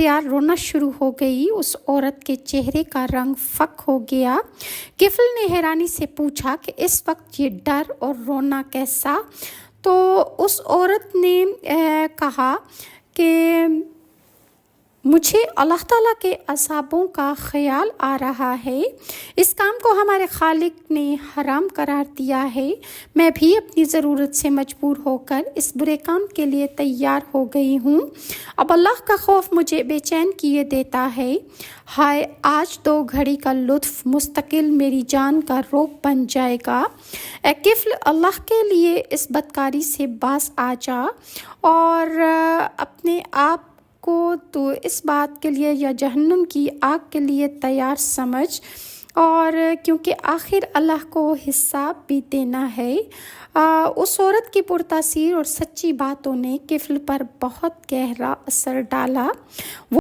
بختیار رونا شروع ہو گئی۔ اس عورت کے چہرے کا رنگ فک ہو گیا۔ کفل نے حیرانی سے پوچھا کہ اس وقت یہ ڈر اور رونا کیسا؟ تو اس عورت نے کہا کہ مجھے اللہ تعالیٰ کے عذابوں کا خیال آ رہا ہے۔ اس کام کو ہمارے خالق نے حرام قرار دیا ہے۔ میں بھی اپنی ضرورت سے مجبور ہو کر اس برے کام کے لیے تیار ہو گئی ہوں۔ اب اللہ کا خوف مجھے بے چین کیے دیتا ہے۔ ہائے، آج تو گھڑی کا لطف مستقل میری جان کا روگ بن جائے گا۔ اے کفل، اللہ کے لیے اس بدکاری سے باز آ جا اور اپنے آپ کو تو اس بات کے لیے یا جہنم کی آگ کے لیے تیار سمجھ، اور کیونکہ آخر اللہ کو حساب بھی دینا ہے۔ اس عورت کی پرتاثیر اور سچی باتوں نے کفل پر بہت گہرا اثر ڈالا۔